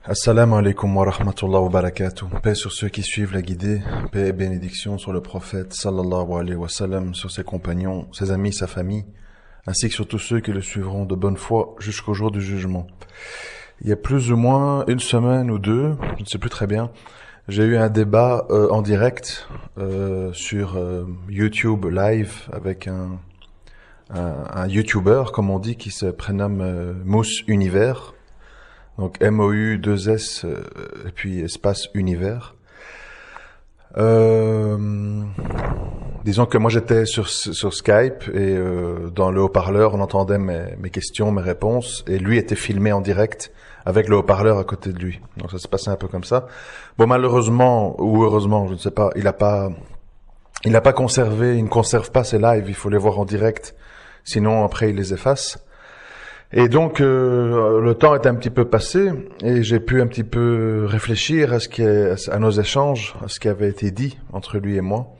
Assalamu alaikum wa rahmatullah wa barakatuh. Paix sur ceux qui suivent la guidée, paix et bénédiction sur le prophète sallallahu alayhi wa sallam, sur ses compagnons, ses amis, sa famille, ainsi que sur tous ceux qui le suivront de bonne foi jusqu'au jour du jugement. Il y a plus ou moins une semaine ou deux, je ne sais plus très bien, j'ai eu un débat en direct sur YouTube Live avec un YouTuber, comme on dit, qui se prénomme Mousse Univers. Donc MOU2S et puis espace univers. Disons que moi j'étais sur Skype et dans le haut-parleur on entendait mes questions, mes réponses, et lui était filmé en direct avec le haut-parleur à côté de lui. Donc ça se passait un peu comme ça. Bon, malheureusement ou heureusement, je ne sais pas, il a pas conservé, il ne conserve pas ses lives, il faut les voir en direct, sinon après il les efface. Et donc le temps est un petit peu passé et j'ai pu un petit peu réfléchir à nos échanges, à ce qui avait été dit entre lui et moi.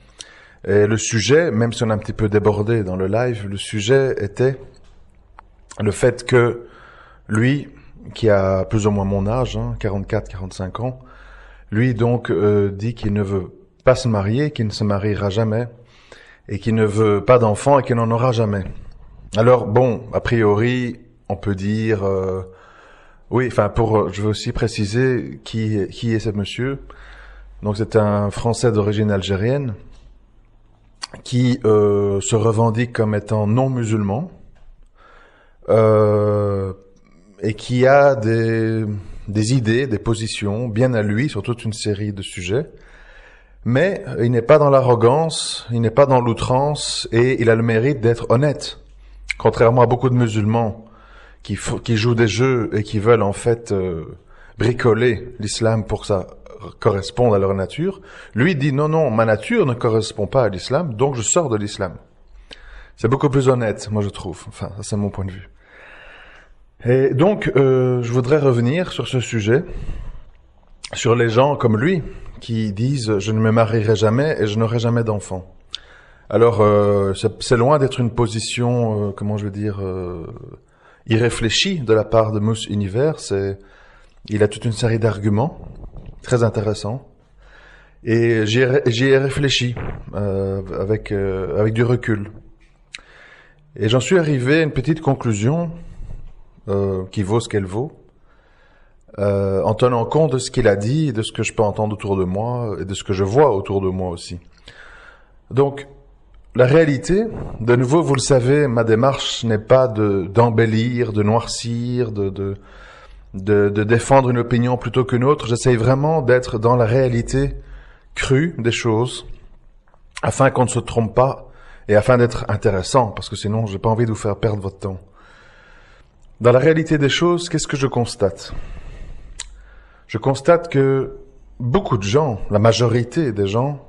Et le sujet, même si on a un petit peu débordé dans le live, le sujet était le fait que lui, qui a plus ou moins mon âge, 44-45 ans, lui donc dit qu'il ne veut pas se marier, qu'il ne se mariera jamais et qu'il ne veut pas d'enfant et qu'il n'en aura jamais. Alors bon, a priori, on peut dire, oui, enfin je veux aussi préciser qui est ce monsieur. Donc c'est un Français d'origine algérienne qui se revendique comme étant non musulman et qui a des idées, des positions bien à lui sur toute une série de sujets. Mais il n'est pas dans l'arrogance, il n'est pas dans l'outrance et il a le mérite d'être honnête. Contrairement à beaucoup de musulmans qui jouent des jeux et qui veulent en fait bricoler l'islam pour que ça corresponde à leur nature, lui dit non, ma nature ne correspond pas à l'islam, donc je sors de l'islam. C'est beaucoup plus honnête, moi je trouve. Enfin, ça c'est mon point de vue. Et donc, je voudrais revenir sur ce sujet, sur les gens comme lui, qui disent « je ne me marierai jamais et je n'aurai jamais d'enfant ». Alors, c'est loin d'être une position, comment je veux dire, irréfléchi de la part de Mousse Univers. Il a toute une série d'arguments très intéressants et j'y ai réfléchi avec du recul, et j'en suis arrivé à une petite conclusion qui vaut ce qu'elle vaut, en tenant compte de ce qu'il a dit, de ce que je peux entendre autour de moi et de ce que je vois autour de moi aussi. Donc la réalité, de nouveau, vous le savez, ma démarche n'est pas d'embellir, de noircir, de défendre une opinion plutôt qu'une autre. J'essaye vraiment d'être dans la réalité crue des choses, afin qu'on ne se trompe pas et afin d'être intéressant, parce que sinon, j'ai pas envie de vous faire perdre votre temps. Dans la réalité des choses, qu'est-ce que je constate? Je constate que beaucoup de gens, la majorité des gens,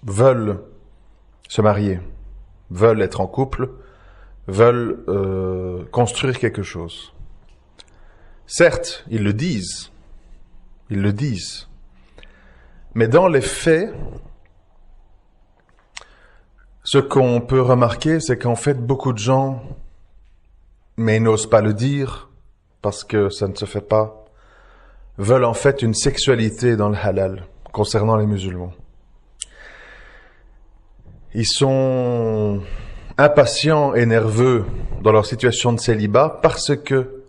veulent se marier, veulent être en couple, veulent construire quelque chose. Certes, ils le disent, mais dans les faits, ce qu'on peut remarquer, c'est qu'en fait, beaucoup de gens, mais ils n'osent pas le dire, parce que ça ne se fait pas, veulent en fait une sexualité dans le halal, concernant les musulmans. Ils sont impatients et nerveux dans leur situation de célibat parce que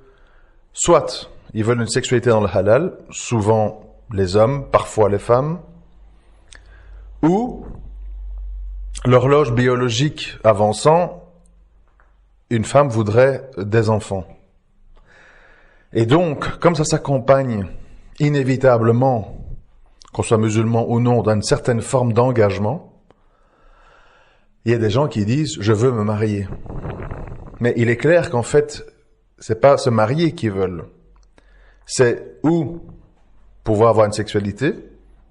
soit ils veulent une sexualité dans le halal, souvent les hommes, parfois les femmes, ou l'horloge biologique avançant, une femme voudrait des enfants. Et donc, comme ça s'accompagne inévitablement, qu'on soit musulman ou non, d'une certaine forme d'engagement, il y a des gens qui disent « je veux me marier ». Mais il est clair qu'en fait, c'est pas se marier qu'ils veulent. C'est ou pouvoir avoir une sexualité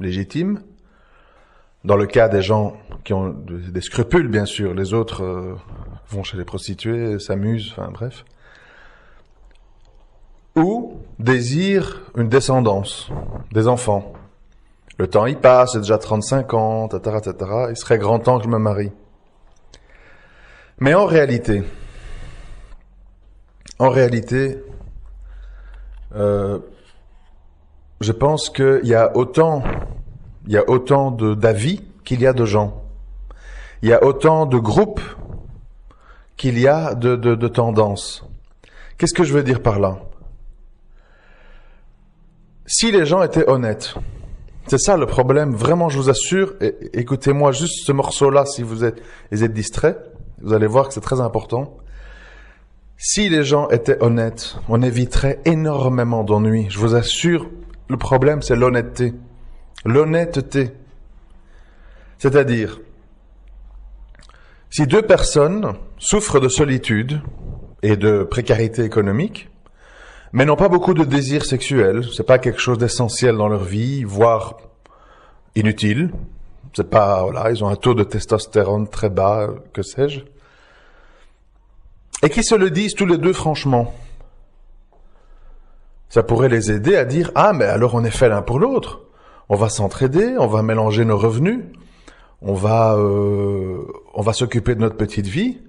légitime, dans le cas des gens qui ont des scrupules, bien sûr, les autres vont chez les prostituées, s'amusent, enfin bref. Ou désirent une descendance, des enfants. Le temps y passe, j'ai déjà 35 ans, etc., il serait grand temps que je me marie. Mais en réalité, je pense qu'il y a autant d'avis qu'il y a de gens. Il y a autant de groupes qu'il y a de tendances. Qu'est-ce que je veux dire par là? Si les gens étaient honnêtes, c'est ça le problème, vraiment je vous assure, écoutez-moi juste ce morceau-là si vous êtes distraits, vous allez voir que c'est très important. Si les gens étaient honnêtes, on éviterait énormément d'ennuis. Je vous assure, le problème c'est l'honnêteté. L'honnêteté. C'est-à-dire, si deux personnes souffrent de solitude et de précarité économique, mais n'ont pas beaucoup de désirs sexuels, c'est pas quelque chose d'essentiel dans leur vie, voire inutile, c'est pas, voilà, ils ont un taux de testostérone très bas, que sais-je, et qui se le disent tous les deux franchement, ça pourrait les aider à dire, ah, mais alors on est fait l'un pour l'autre, on va s'entraider, on va mélanger nos revenus, on va s'occuper de notre petite vie,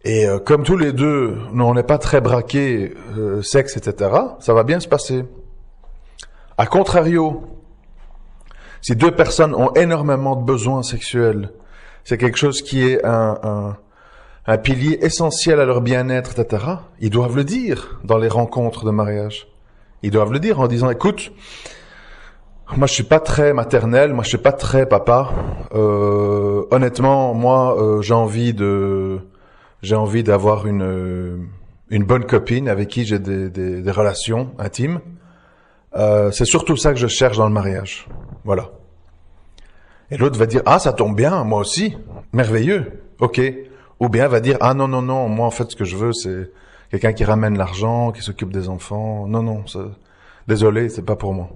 et comme tous les deux, on n'est pas très braqués, sexe, etc., ça va bien se passer. A contrario, si deux personnes ont énormément de besoins sexuels, c'est quelque chose qui est un pilier essentiel à leur bien-être, etc., ils doivent le dire dans les rencontres de mariage. Ils doivent le dire en disant, écoute, moi je suis pas très maternel, moi je suis pas très papa, honnêtement, moi j'ai envie d'avoir une bonne copine avec qui j'ai des relations intimes. C'est surtout ça que je cherche dans le mariage. Voilà. Et l'autre va dire, ah, ça tombe bien, moi aussi. Merveilleux. Ok. Ou bien va dire, ah, non, moi, en fait, ce que je veux, c'est quelqu'un qui ramène l'argent, qui s'occupe des enfants. Non, désolé, c'est pas pour moi.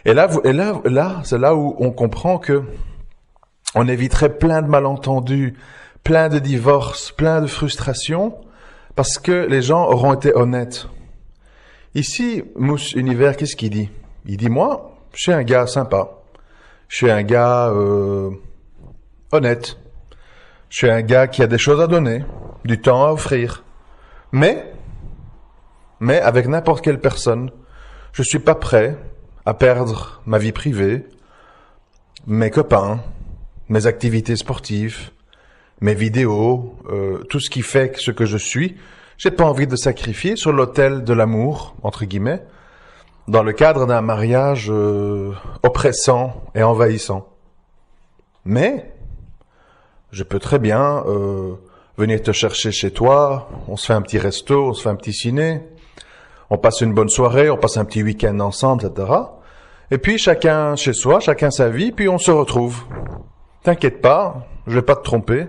Et là, c'est là où on comprend que on éviterait plein de malentendus, plein de divorces, plein de frustrations, parce que les gens auront été honnêtes. Ici, Mousse Univers, qu'est-ce qu'il dit? Il dit, moi, je suis un gars sympa. Je suis un gars honnête. Je suis un gars qui a des choses à donner, du temps à offrir. Mais avec n'importe quelle personne, je suis pas prêt à perdre ma vie privée, mes copains, mes activités sportives, mes vidéos, tout ce qui fait ce que je suis. J'ai pas envie de sacrifier sur l'autel de l'amour, entre guillemets, dans le cadre d'un mariage oppressant et envahissant. Mais je peux très bien venir te chercher chez toi, on se fait un petit resto, on se fait un petit ciné, on passe une bonne soirée, on passe un petit week-end ensemble, etc. Et puis chacun chez soi, chacun sa vie, puis on se retrouve. T'inquiète pas, je vais pas te tromper,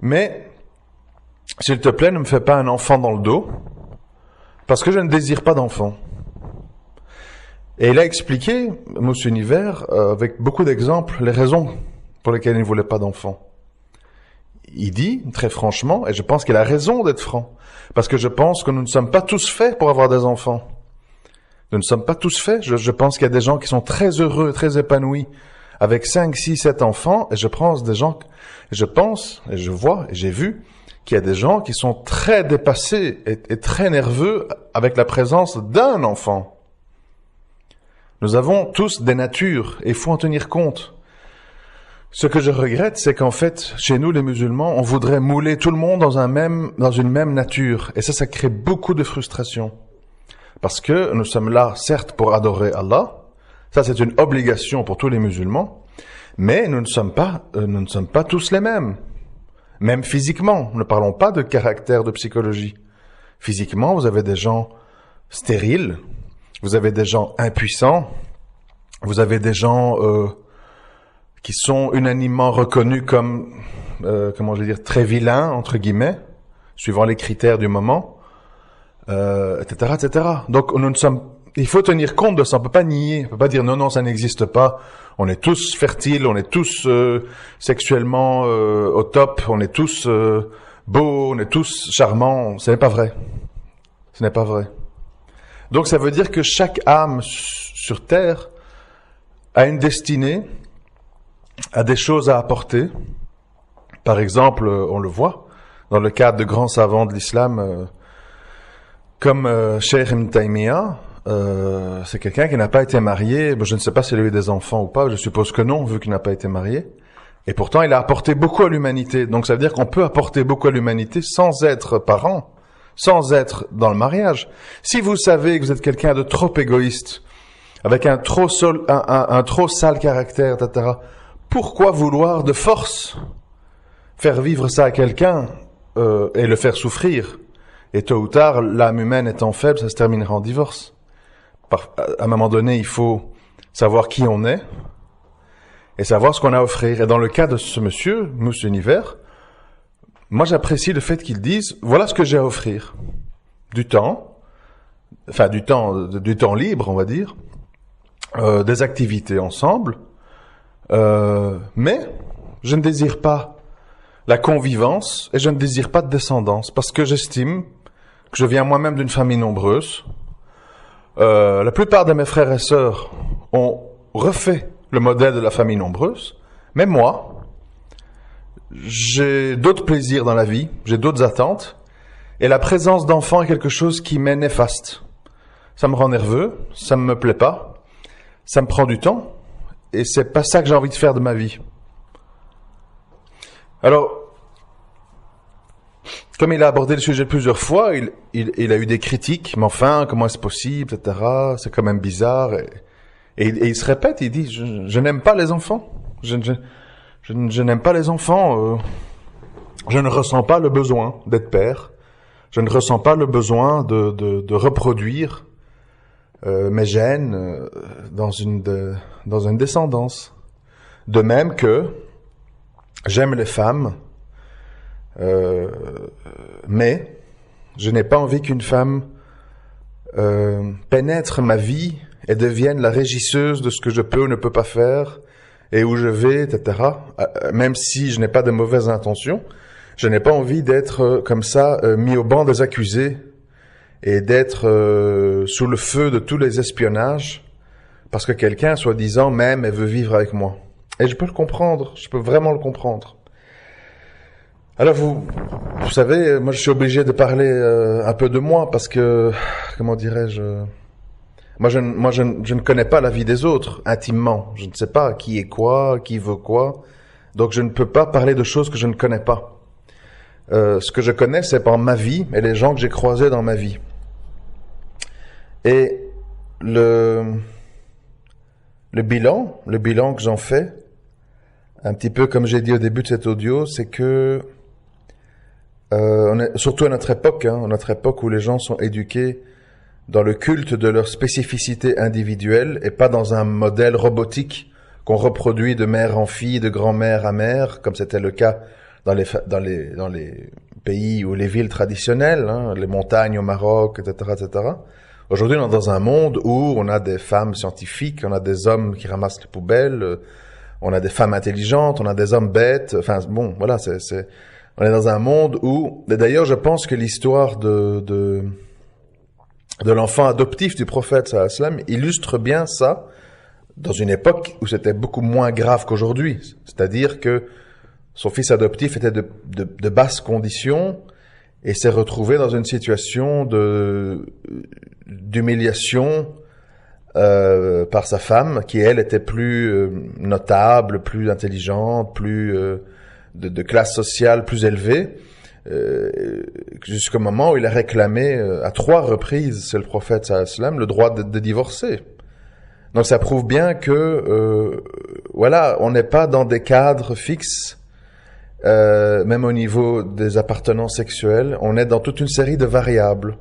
mais s'il te plaît, ne me fais pas un enfant dans le dos, parce que je ne désire pas d'enfant. Et il a expliqué, Mousse Univers, avec beaucoup d'exemples, les raisons pour lesquelles il ne voulait pas d'enfant. Il dit, très franchement, et je pense qu'il a raison d'être franc, parce que je pense que nous ne sommes pas tous faits pour avoir des enfants. Nous ne sommes pas tous faits. Je pense qu'il y a des gens qui sont très heureux, très épanouis, avec 5, 6, 7 enfants, et je pense et je vois, et j'ai vu, qu'il y a des gens qui sont très dépassés et très nerveux avec la présence d'un enfant. Nous avons tous des natures, et il faut en tenir compte. Ce que je regrette, c'est qu'en fait, chez nous les musulmans, on voudrait mouler tout le monde dans une même nature. Et ça crée beaucoup de frustration. Parce que nous sommes là, certes, pour adorer Allah. Ça, c'est une obligation pour tous les musulmans. Mais nous ne sommes pas tous les mêmes. Même physiquement. Ne parlons pas de caractère, de psychologie. Physiquement, vous avez des gens stériles. Vous avez des gens impuissants. Vous avez des gens qui sont unanimement reconnus comme, très vilains, entre guillemets, suivant les critères du moment, etc., etc. Donc, il faut tenir compte de ça. On peut pas nier. On peut pas dire non, ça n'existe pas. On est tous fertiles, on est tous sexuellement au top, on est tous beaux, on est tous charmants. Ce n'est pas vrai. Ce n'est pas vrai. Donc, ça veut dire que chaque âme sur Terre a une destinée, a des choses à apporter. Par exemple, on le voit dans le cadre de grands savants de l'islam comme Cheikh Ibn Taymiyyah, c'est quelqu'un qui n'a pas été marié. Je ne sais pas s'il a eu des enfants ou pas. Je suppose que non, vu qu'il n'a pas été marié. Et pourtant, il a apporté beaucoup à l'humanité. Donc, ça veut dire qu'on peut apporter beaucoup à l'humanité sans être parent, sans être dans le mariage. Si vous savez que vous êtes quelqu'un de trop égoïste, avec un trop sale caractère, etc., pourquoi vouloir de force faire vivre ça à quelqu'un et le faire souffrir? Et tôt ou tard, l'âme humaine étant faible, ça se terminera en divorce. À un moment donné, il faut savoir qui on est et savoir ce qu'on a à offrir. Et dans le cas de ce monsieur Univers, moi j'apprécie le fait qu'il dise « Voilà ce que j'ai à offrir. » Du temps libre, on va dire, des activités ensemble, mais je ne désire pas la convivence et je ne désire pas de descendance parce que j'estime que je viens moi-même d'une famille nombreuse. La plupart de mes frères et sœurs ont refait le modèle de la famille nombreuse, mais moi, j'ai d'autres plaisirs dans la vie, j'ai d'autres attentes, et la présence d'enfants est quelque chose qui m'est néfaste. Ça me rend nerveux, ça me plaît pas, ça me prend du temps, et c'est pas ça que j'ai envie de faire de ma vie. Alors, comme il a abordé le sujet plusieurs fois, il a eu des critiques, mais enfin, comment est-ce possible, etc. C'est quand même bizarre. Et il se répète, il dit, je n'aime pas les enfants. Je n'aime pas les enfants. Je ne ressens pas le besoin d'être père. Je ne ressens pas le besoin de reproduire mes gènes dans une descendance. De même que j'aime les femmes, mais je n'ai pas envie qu'une femme pénètre ma vie et devienne la régisseuse de ce que je peux ou ne peux pas faire et où je vais, etc. Même si je n'ai pas de mauvaises intentions, je n'ai pas envie d'être comme ça mis au banc des accusés et d'être sous le feu de tous les espionnages parce que quelqu'un, soi-disant, m'aime et veut vivre avec moi. Et je peux le comprendre, je peux vraiment le comprendre. Alors vous savez, moi je suis obligé de parler un peu de moi parce que, comment dirais-je, moi je ne connais pas la vie des autres intimement. Je ne sais pas qui est quoi, qui veut quoi. Donc je ne peux pas parler de choses que je ne connais pas. Ce que je connais, c'est par ma vie et les gens que j'ai croisés dans ma vie. Et le bilan que j'en fais, un petit peu comme j'ai dit au début de cet audio, c'est que surtout à notre époque où les gens sont éduqués dans le culte de leur spécificité individuelle et pas dans un modèle robotique qu'on reproduit de mère en fille, de grand-mère à mère, comme c'était le cas dans les pays ou les villes traditionnelles, les montagnes au Maroc, etc., etc. Aujourd'hui, on est dans un monde où on a des femmes scientifiques, on a des hommes qui ramassent les poubelles, on a des femmes intelligentes, on a des hommes bêtes. Enfin, bon, voilà, on est dans un monde où, et d'ailleurs, je pense que l'histoire de l'enfant adoptif du prophète sallallahu alayhi wa sallam illustre bien ça dans une époque où c'était beaucoup moins grave qu'aujourd'hui. C'est-à-dire que son fils adoptif était de basses conditions et s'est retrouvé dans une situation d'humiliation par sa femme, qui elle était plus notable, plus intelligente, plus de classe sociale plus élevée, jusqu'au moment où il a réclamé à 3 reprises, c'est le prophète sallallahu alayhi wa sallam, le droit de divorcer. Donc ça prouve bien que voilà, on n'est pas dans des cadres fixes, même au niveau des appartenances sexuelles, on est dans toute une série de variables.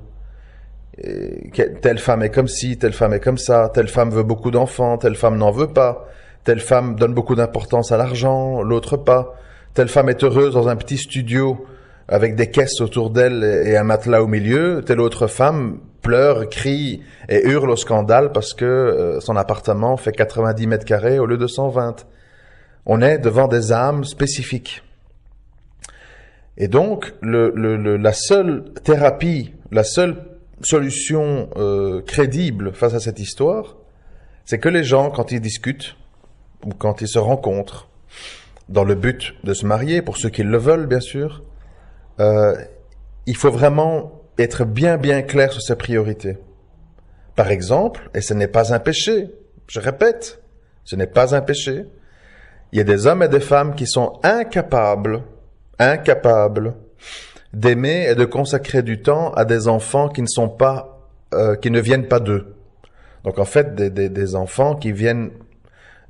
Et telle femme est comme ci, telle femme est comme ça, telle femme veut beaucoup d'enfants, telle femme n'en veut pas, telle femme donne beaucoup d'importance à l'argent, l'autre pas, telle femme est heureuse dans un petit studio avec des caisses autour d'elle et un matelas au milieu, telle autre femme pleure, crie et hurle au scandale parce que son appartement fait 90 mètres carrés au lieu de 120. On est devant des âmes spécifiques. Et donc, la seule thérapie, la seule solution crédible face à cette histoire, c'est que les gens, quand ils discutent ou quand ils se rencontrent dans le but de se marier, pour ceux qui le veulent bien sûr, il faut vraiment être bien clair sur ses priorités. Par exemple, et ce n'est pas un péché, je répète, ce n'est pas un péché, il y a des hommes et des femmes qui sont incapables d'aimer et de consacrer du temps à des enfants qui ne viennent pas d'eux. Donc en fait, des enfants qui viennent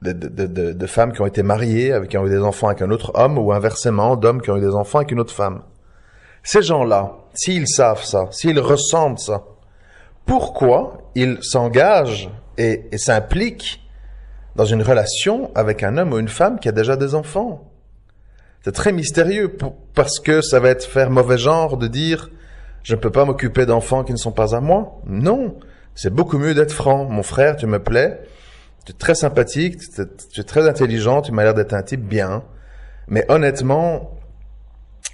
de femmes qui ont été mariées, qui ont eu des enfants avec un autre homme, ou inversement, d'hommes qui ont eu des enfants avec une autre femme. Ces gens-là, s'ils savent ça, s'ils ressentent ça, pourquoi ils s'engagent et s'impliquent dans une relation avec un homme ou une femme qui a déjà des enfants? C'est très mystérieux, parce que ça va être faire mauvais genre de dire « je ne peux pas m'occuper d'enfants qui ne sont pas à moi ». Non, c'est beaucoup mieux d'être franc. Mon frère, tu me plais, tu es très sympathique, tu es très intelligent, tu m'as l'air d'être un type bien, mais honnêtement,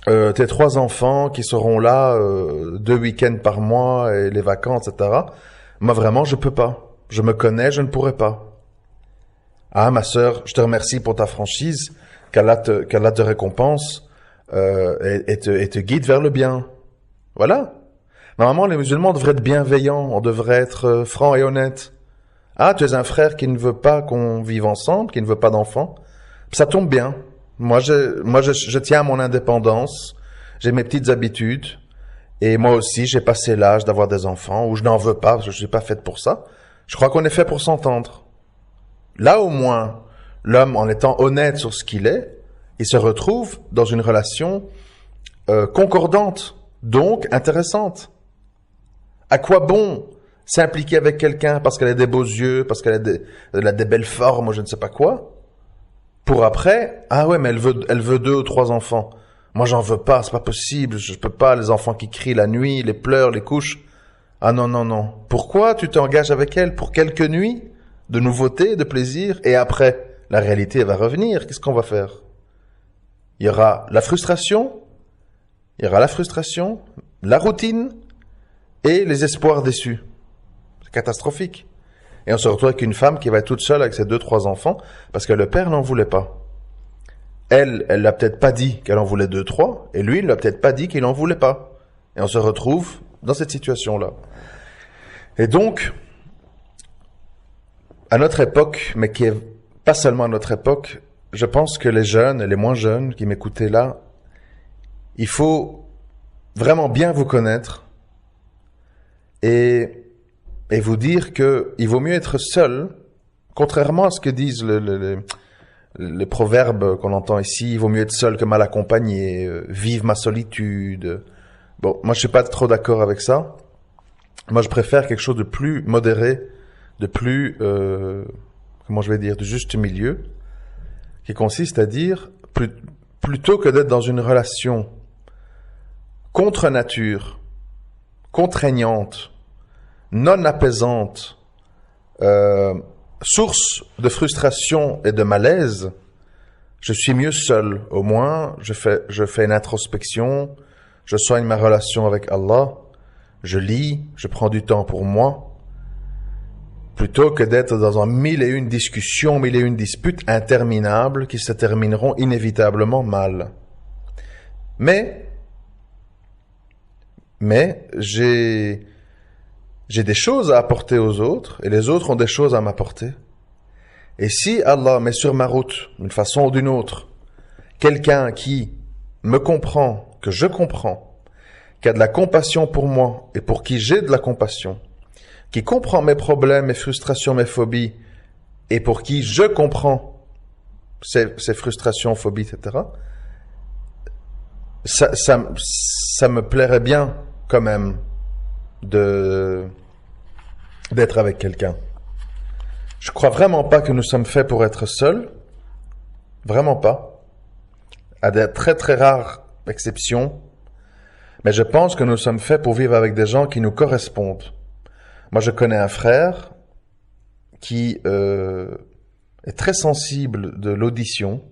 tes 3 enfants qui seront là 2 week-ends par mois et les vacances, etc. Moi vraiment, je peux pas. Je me connais, je ne pourrais pas. Ah, ma sœur, je te remercie pour ta franchise, qu'Allah te récompense et te guide vers le bien. Voilà. Normalement, les musulmans devraient être bienveillants, on devrait être franc et honnête. Ah, tu es un frère qui ne veut pas qu'on vive ensemble, qui ne veut pas d'enfants. Ça tombe bien. Moi, je tiens à mon indépendance, j'ai mes petites habitudes, et moi aussi, j'ai passé l'âge d'avoir des enfants, ou je n'en veux pas, parce que je suis pas faite pour ça. Je crois qu'on est fait pour s'entendre. Là, au moins, l'homme, en étant honnête sur ce qu'il est, il se retrouve dans une relation concordante, donc intéressante. À quoi bon s'impliquer avec quelqu'un parce qu'elle a des beaux yeux, parce qu'elle a des belles formes, ou je ne sais pas quoi, pour après, ah ouais, mais elle veut 2 ou 3 enfants. Moi, j'en veux pas, c'est pas possible, je peux pas, les enfants qui crient la nuit, les pleurs, les couches. Ah non, non, non. Pourquoi tu t'engages avec elle? Pour quelques nuits de nouveauté, de plaisir, et après, la réalité va revenir. Qu'est-ce qu'on va faire? Il y aura la frustration, la routine, et les espoirs déçus. C'est catastrophique. Et on se retrouve avec une femme qui va être toute seule avec ses 2-3 enfants parce que le père n'en voulait pas. Elle l'a peut-être pas dit qu'elle en voulait 2-3 et lui, il l'a peut-être pas dit qu'il en voulait pas. Et on se retrouve dans cette situation-là. Et donc, à notre époque, mais qui est pas seulement à notre époque, je pense que les jeunes et les moins jeunes qui m'écoutaient là, il faut vraiment bien vous connaître et vous dire que il vaut mieux être seul, contrairement à ce que disent les proverbes qu'on entend ici, il vaut mieux être seul que mal accompagné, vive ma solitude. Bon, moi je suis pas trop d'accord avec ça. Moi je préfère quelque chose de plus modéré, de plus, de juste milieu, qui consiste à dire, plutôt que d'être dans une relation contre nature, contraignante, non apaisante, source de frustration et de malaise, je suis mieux seul. Au moins, je fais une introspection, je soigne ma relation avec Allah, je lis, je prends du temps pour moi, plutôt que d'être dans un 1001 discussions, 1001 disputes interminables qui se termineront inévitablement mal. Mais j'ai des choses à apporter aux autres et les autres ont des choses à m'apporter. Et si Allah met sur ma route, d'une façon ou d'une autre, quelqu'un qui me comprend, que je comprends, qui a de la compassion pour moi et pour qui j'ai de la compassion, qui comprend mes problèmes, mes frustrations, mes phobies et pour qui je comprends ces frustrations, phobies, etc., ça me plairait bien quand même d'être avec quelqu'un. Je crois vraiment pas que nous sommes faits pour être seuls. Vraiment pas. À des très très rares exceptions. Mais je pense que nous sommes faits pour vivre avec des gens qui nous correspondent. Moi, je connais un frère qui est très sensible de l'audition.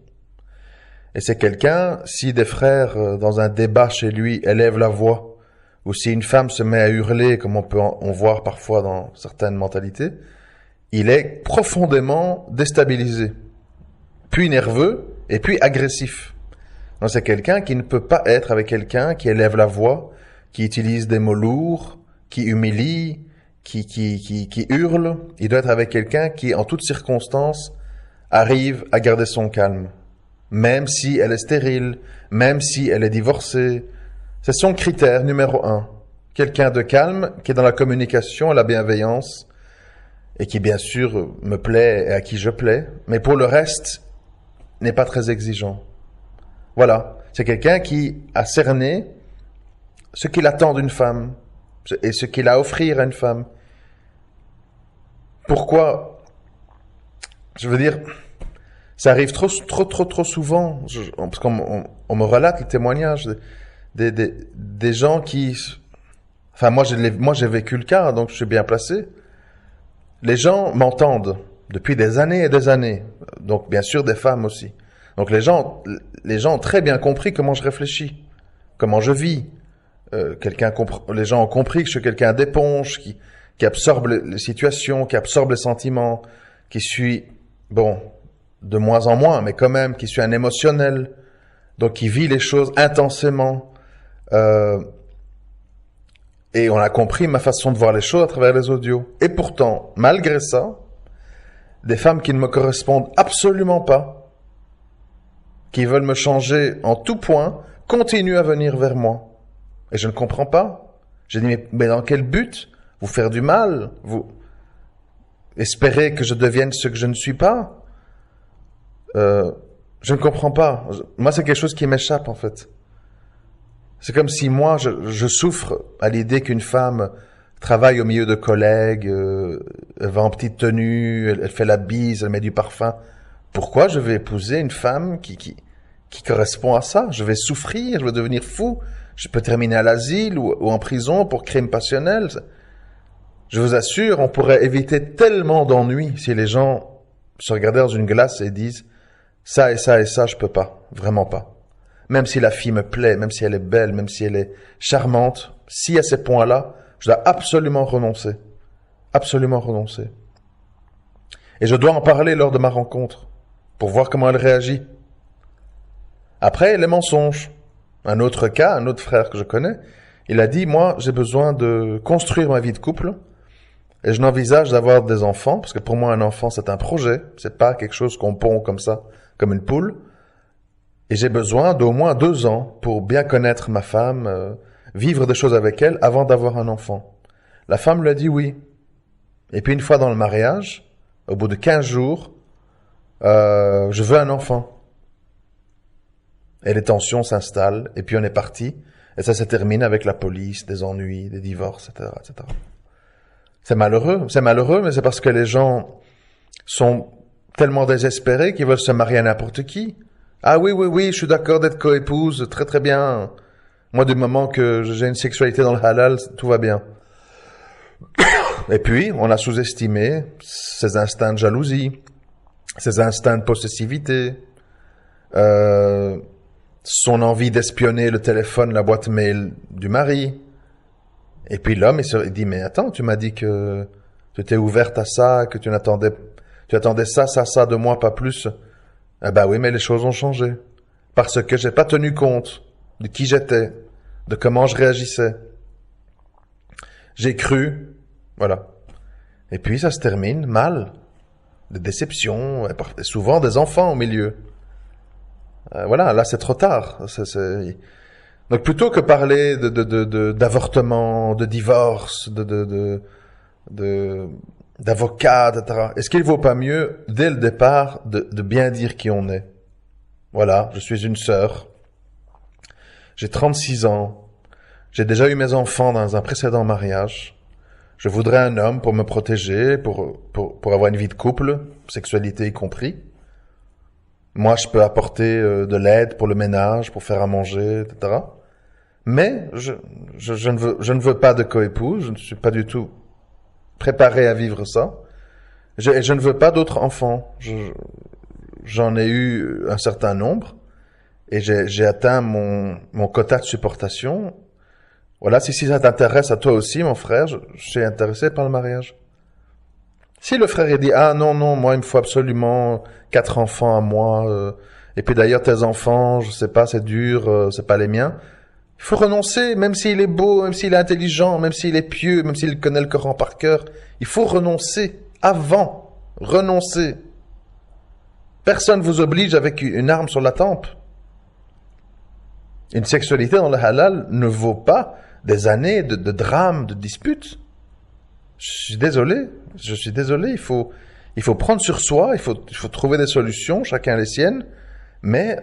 Et c'est quelqu'un, si des frères dans un débat chez lui élèvent la voix, ou si une femme se met à hurler, comme on peut en voir parfois dans certaines mentalités, il est profondément déstabilisé, puis nerveux et puis agressif. Donc c'est quelqu'un qui ne peut pas être avec quelqu'un qui élève la voix, qui utilise des mots lourds, qui humilie, qui hurle, il doit être avec quelqu'un qui, en toutes circonstances, arrive à garder son calme. Même si elle est stérile, même si elle est divorcée. C'est son critère numéro 1. Quelqu'un de calme, qui est dans la communication et la bienveillance, et qui, bien sûr, me plaît et à qui je plais, mais pour le reste, n'est pas très exigeant. Voilà. C'est quelqu'un qui a cerné ce qu'il attend d'une femme et ce qu'il a à offrir à une femme. Pourquoi? Je veux dire, ça arrive trop souvent, parce qu'on me relate le témoignage des gens qui... Enfin, moi j'ai vécu le cas, donc je suis bien placé. Les gens m'entendent depuis des années et des années, donc bien sûr des femmes aussi. Donc les gens ont très bien compris comment je réfléchis, comment je vis. Les gens ont compris que je suis quelqu'un d'éponge, qui absorbe les situations, qui absorbe les sentiments, qui suis, bon, de moins en moins, mais quand même, qui suis un émotionnel, donc qui vit les choses intensément. Et on a compris ma façon de voir les choses à travers les audios. Et pourtant, malgré ça, des femmes qui ne me correspondent absolument pas, qui veulent me changer en tout point, continuent à venir vers moi. Et je ne comprends pas. J'ai dit, mais dans quel but? Vous faire du mal? Vous espérer que je devienne ce que je ne suis pas? Je ne comprends pas. Moi, c'est quelque chose qui m'échappe, en fait. C'est comme si moi, je souffre à l'idée qu'une femme travaille au milieu de collègues, elle va en petite tenue, elle fait la bise, elle met du parfum. Pourquoi je vais épouser une femme qui correspond à ça? Je vais souffrir, je vais devenir fou. Je peux terminer à l'asile ou en prison pour crime passionnel. Je vous assure, on pourrait éviter tellement d'ennuis si les gens se regardaient dans une glace et disent « ça et ça et ça, je peux pas, vraiment pas ». Même si la fille me plaît, même si elle est belle, même si elle est charmante, si à ces points-là, je dois absolument renoncer. Absolument renoncer. Et je dois en parler lors de ma rencontre, pour voir comment elle réagit. Après, les mensonges. Un autre cas, un autre frère que je connais, il a dit, moi, j'ai besoin de construire ma vie de couple, et je n'envisage d'avoir des enfants, parce que pour moi, un enfant, c'est un projet, c'est pas quelque chose qu'on pond comme ça, comme une poule. Et j'ai besoin d'au moins 2 ans pour bien connaître ma femme, vivre des choses avec elle avant d'avoir un enfant. La femme lui a dit oui. Et puis une fois dans le mariage, au bout de 15 jours, je veux un enfant. Et les tensions s'installent, et puis on est parti, et ça se termine avec la police, des ennuis, des divorces, etc., etc. C'est malheureux, mais c'est parce que les gens sont tellement désespérés qu'ils veulent se marier à n'importe qui. Ah oui, je suis d'accord d'être coépouse, très très bien. Moi, du moment que j'ai une sexualité dans le halal, tout va bien. Et puis, on a sous-estimé ses instincts de jalousie, ses instincts de possessivité, son envie d'espionner le téléphone, la boîte mail du mari. Et puis l'homme, il dit, mais attends, tu m'as dit que tu étais ouverte à ça, que tu attendais ça de moi, pas plus. Ah bah oui, mais les choses ont changé. Parce que j'ai pas tenu compte de qui j'étais, de comment je réagissais. J'ai cru, voilà. Et puis ça se termine mal. Des déceptions, et souvent des enfants au milieu. Voilà, là c'est trop tard. Donc plutôt que parler d'avortement, de divorce, d'avocat, etc. Est-ce qu'il vaut pas mieux, dès le départ, de bien dire qui on est? Voilà, je suis une sœur. J'ai 36 ans. J'ai déjà eu mes enfants dans un précédent mariage. Je voudrais un homme pour me protéger, pour avoir une vie de couple, sexualité y compris. Moi, je peux apporter de l'aide pour le ménage, pour faire à manger, etc. Mais je ne veux pas de coépouse, je ne suis pas du tout préparé à vivre ça. Je ne veux pas d'autres enfants. J'en ai eu un certain nombre et j'ai atteint mon quota de supportation. Voilà, si ça t'intéresse à toi aussi, mon frère, je suis intéressé par le mariage. Si le frère il dit ah non, moi il me faut absolument 4 enfants à moi, et puis d'ailleurs tes enfants, je sais pas, c'est dur, c'est pas les miens. Il faut renoncer, même s'il est beau, même s'il est intelligent, même s'il est pieux, même s'il connaît le Coran par cœur. Il faut renoncer avant. Renoncer. Personne ne vous oblige avec une arme sur la tempe. Une sexualité dans le halal ne vaut pas des années de drames, de disputes. Je suis désolé. Il faut prendre sur soi, il faut trouver des solutions, chacun les siennes, mais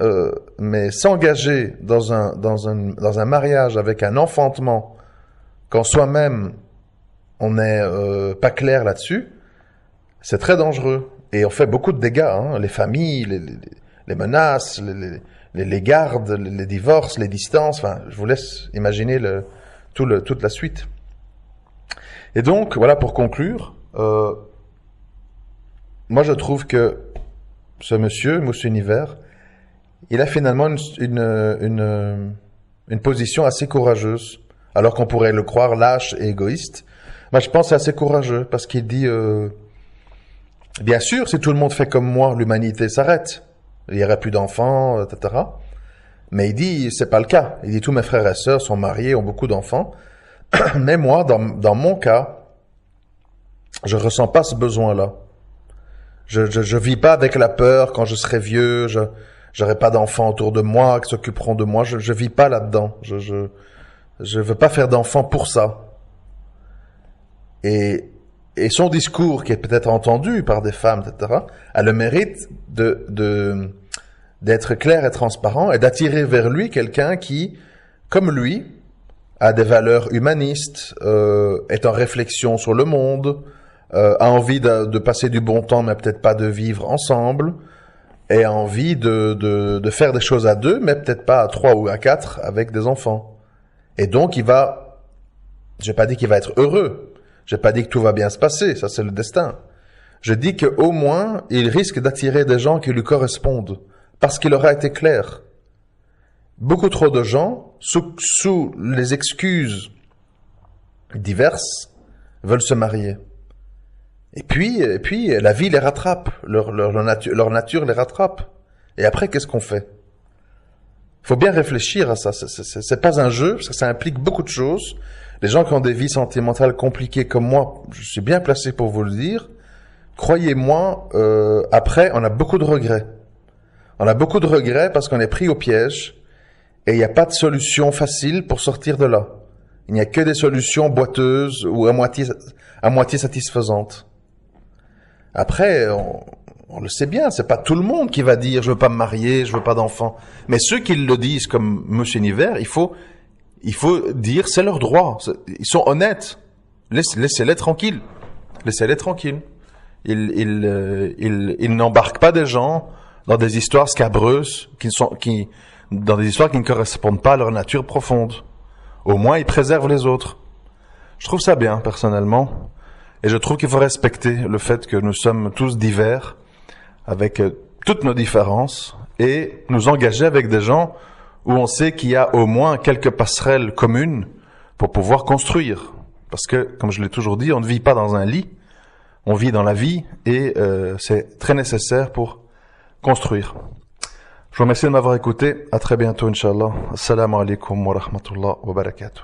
s'engager dans un mariage avec un enfantement, quand soi-même on n'est pas clair là-dessus, c'est très dangereux. Et on fait beaucoup de dégâts, hein, les familles, les menaces, les gardes, les divorces, les distances, enfin, je vous laisse imaginer toute la suite. Et donc, voilà, pour conclure, moi je trouve que ce monsieur Univers, il a finalement une position assez courageuse, alors qu'on pourrait le croire lâche et égoïste. Moi je pense que c'est assez courageux, parce qu'il dit, bien sûr, si tout le monde fait comme moi, l'humanité s'arrête. Il n'y aurait plus d'enfants, etc. Mais il dit, c'est pas le cas. Il dit, tous mes frères et sœurs sont mariés, ont beaucoup d'enfants. Mais moi, dans mon cas, je ressens pas ce besoin-là. Je vis pas avec la peur quand je serai vieux, j'aurai pas d'enfants autour de moi qui s'occuperont de moi. Je vis pas là-dedans. Je veux pas faire d'enfants pour ça. Et son discours, qui est peut-être entendu par des femmes, etc., a le mérite d'être clair et transparent et d'attirer vers lui quelqu'un qui, comme lui, a des valeurs humanistes, est en réflexion sur le monde, a envie de passer du bon temps, mais peut-être pas de vivre ensemble, et a envie de faire des choses à deux, mais peut-être pas à 3 ou à 4 avec des enfants. Et donc j'ai pas dit qu'il va être heureux, j'ai pas dit que tout va bien se passer, ça c'est le destin. Je dis qu'au moins, il risque d'attirer des gens qui lui correspondent, parce qu'il aura été clair. Beaucoup trop de gens, sous les excuses diverses, veulent se marier. Et puis la vie les rattrape, leur nature les rattrape. Et après, qu'est-ce qu'on fait? Faut bien réfléchir à ça. C'est pas un jeu, parce que ça implique beaucoup de choses. Les gens qui ont des vies sentimentales compliquées comme moi, je suis bien placé pour vous le dire. Croyez-moi, après, on a beaucoup de regrets. On a beaucoup de regrets parce qu'on est pris au piège et il n'y a pas de solution facile pour sortir de là. Il n'y a que des solutions boiteuses ou à moitié satisfaisantes. Après, on le sait bien, c'est pas tout le monde qui va dire je veux pas me marier, je veux pas d'enfants. Mais ceux qui le disent comme Monsieur Univers, il faut dire c'est leur droit. Ils sont honnêtes. Laissez-les tranquilles. Laissez-les tranquilles. Ils n'embarquent pas des gens dans des histoires scabreuses dans des histoires qui ne correspondent pas à leur nature profonde. Au moins, ils préservent les autres. Je trouve ça bien, personnellement. Et je trouve qu'il faut respecter le fait que nous sommes tous divers, avec toutes nos différences, et nous engager avec des gens où on sait qu'il y a au moins quelques passerelles communes pour pouvoir construire. Parce que, comme je l'ai toujours dit, on ne vit pas dans un lit, on vit dans la vie, et c'est très nécessaire pour construire. Je vous remercie de m'avoir écouté. À très bientôt, Inch'Allah. Assalamu alaikum wa rahmatullah wa barakatuh.